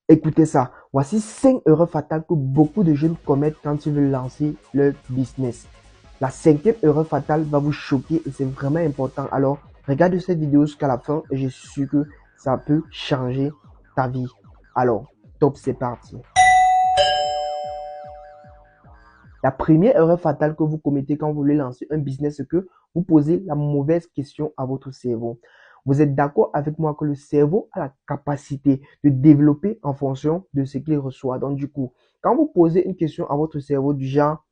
Écoutez ça, voici 5 erreurs fatales que beaucoup de jeunes commettent quand ils veulent lancer leur business. La cinquième erreur fatale va vous choquer et c'est vraiment important. Alors, regarde cette vidéo jusqu'à la fin et je suis sûr que ça peut changer ta vie. Alors, top, c'est parti. La première erreur fatale que vous commettez quand vous voulez lancer un business, c'est que vous posez la mauvaise question à votre cerveau. Vous êtes d'accord avec moi que le cerveau a la capacité de développer en fonction de ce qu'il reçoit. Donc, du coup, quand vous posez une question à votre cerveau du genre,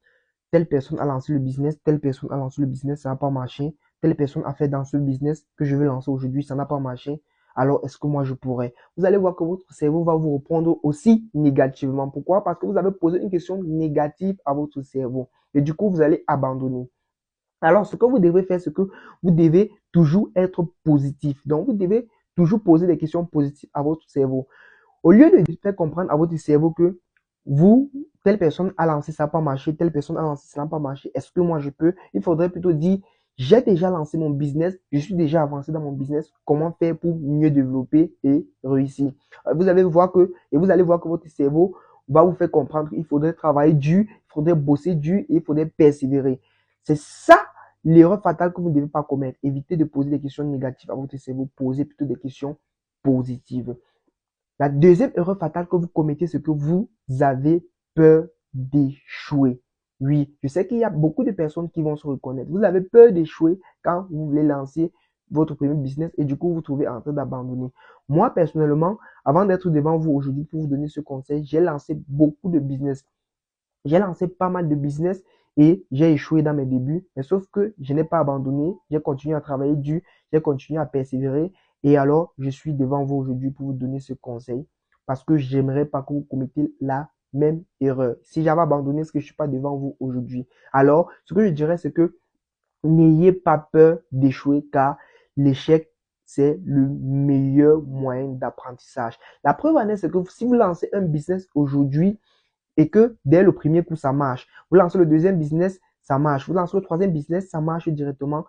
telle personne a lancé le business, telle personne a lancé le business, ça n'a pas marché, telle personne a fait dans ce business que je vais lancer aujourd'hui, ça n'a pas marché, alors est-ce que moi je pourrais? Vous allez voir que votre cerveau va vous répondre aussi négativement. Pourquoi? Parce que vous avez posé une question négative à votre cerveau. Et du coup, vous allez abandonner. Alors, ce que vous devez faire, c'est que vous devez toujours être positif. Donc, vous devez toujours poser des questions positives à votre cerveau. Au lieu de faire comprendre à votre cerveau que vous, telle personne a lancé, ça n'a pas marché, telle personne a lancé, ça n'a pas marché, est-ce que moi je peux? Il faudrait plutôt dire, j'ai déjà lancé mon business, je suis déjà avancé dans mon business, comment faire pour mieux développer et réussir? Vous allez voir que votre cerveau va vous faire comprendre qu'il faudrait travailler dur, il faudrait bosser dur et il faudrait persévérer. C'est ça l'erreur fatale que vous ne devez pas commettre. Évitez de poser des questions négatives à votre cerveau, posez plutôt des questions positives. La deuxième erreur fatale que vous commettez, c'est que vous avez peur d'échouer. Oui, je sais qu'il y a beaucoup de personnes qui vont se reconnaître. Vous avez peur d'échouer quand vous voulez lancer votre premier business et du coup, vous trouvez en train d'abandonner. Moi, personnellement, avant d'être devant vous aujourd'hui pour vous donner ce conseil, j'ai lancé beaucoup de business. J'ai lancé pas mal de business et j'ai échoué dans mes débuts, mais sauf que je n'ai pas abandonné, j'ai continué à travailler dur, j'ai continué à persévérer et alors je suis devant vous aujourd'hui pour vous donner ce conseil parce que j'aimerais pas que vous commettiez la même erreur. Si j'avais abandonné, est-ce que je suis pas devant vous aujourd'hui? Alors, ce que je dirais, c'est que n'ayez pas peur d'échouer car l'échec, c'est le meilleur moyen d'apprentissage. La preuve en est, c'est que si vous lancez un business aujourd'hui, et que dès le premier coup, ça marche. Vous lancez le deuxième business, ça marche. Vous lancez le troisième business, ça marche directement.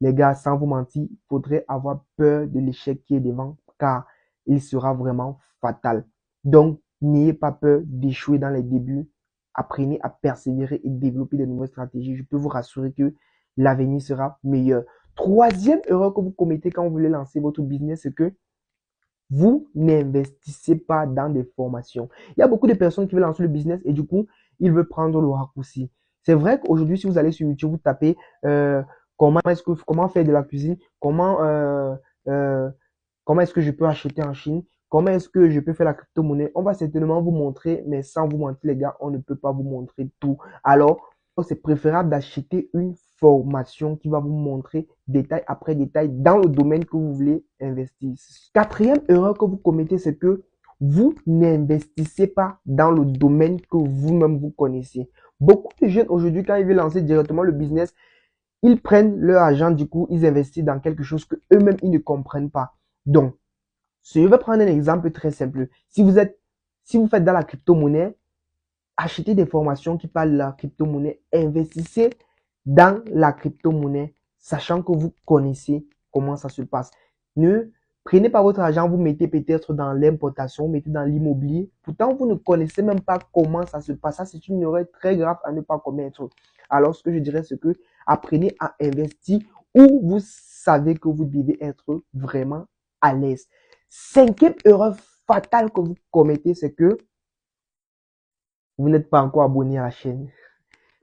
Les gars, sans vous mentir, il faudrait avoir peur de l'échec qui est devant, car il sera vraiment fatal. Donc, n'ayez pas peur d'échouer dans les débuts. Apprenez à persévérer et développer de nouvelles stratégies. Je peux vous rassurer que l'avenir sera meilleur. Troisième erreur que vous commettez quand vous voulez lancer votre business, c'est que vous n'investissez pas dans des formations. Il y a beaucoup de personnes qui veulent lancer le business et du coup, ils veulent prendre le raccourci. C'est vrai qu'aujourd'hui, si vous allez sur YouTube, vous tapez comment faire de la cuisine, euh, comment est-ce que je peux acheter en Chine, comment est-ce que je peux faire la crypto-monnaie. On va certainement vous montrer, mais sans vous mentir, les gars, on ne peut pas vous montrer tout. Alors, c'est préférable d'acheter une formation qui va vous montrer détail après détail dans le domaine que vous voulez investir. Quatrième erreur que vous commettez, c'est que vous n'investissez pas dans le domaine que vous-même vous connaissez. Beaucoup de jeunes aujourd'hui, quand ils veulent lancer directement le business, ils prennent leur argent, du coup, ils investissent dans quelque chose que eux-mêmes, ils ne comprennent pas. Donc, je vais prendre un exemple très simple. Si vous faites dans la crypto-monnaie, achetez des formations qui parlent de la crypto-monnaie, investissez dans la crypto-monnaie, sachant que vous connaissez comment ça se passe. Ne prenez pas votre argent, vous mettez peut-être dans l'importation, vous mettez dans l'immobilier. Pourtant, vous ne connaissez même pas comment ça se passe. Ça, c'est une erreur très grave à ne pas commettre. Alors, ce que je dirais, c'est que apprenez à investir où vous savez que vous devez être vraiment à l'aise. Cinquième erreur fatale que vous commettez, c'est que vous n'êtes pas encore abonné à la chaîne.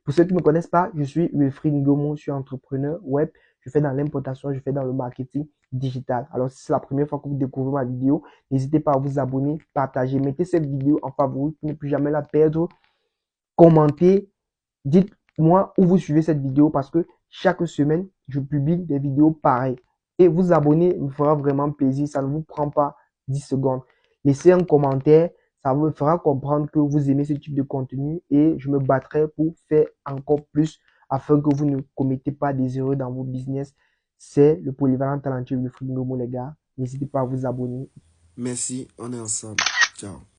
Pour ceux qui ne me connaissent pas, je suis Wilfried Ngomo, je suis entrepreneur web. Je fais dans l'importation, je fais dans le marketing digital. Alors, si c'est la première fois que vous découvrez ma vidéo, n'hésitez pas à vous abonner, partager, mettez cette vidéo en favori pour ne plus jamais la perdre. Commentez, dites-moi où vous suivez cette vidéo parce que chaque semaine, je publie des vidéos pareilles. Et vous abonner me fera vraiment plaisir, ça ne vous prend pas 10 secondes. Laissez un commentaire, ça me fera comprendre que vous aimez ce type de contenu et je me battrai pour faire encore plus afin que vous ne commettez pas des erreurs dans vos business. C'est le polyvalent talentueux de Frinomo, les gars. N'hésitez pas à vous abonner. Merci, on est ensemble. Ciao.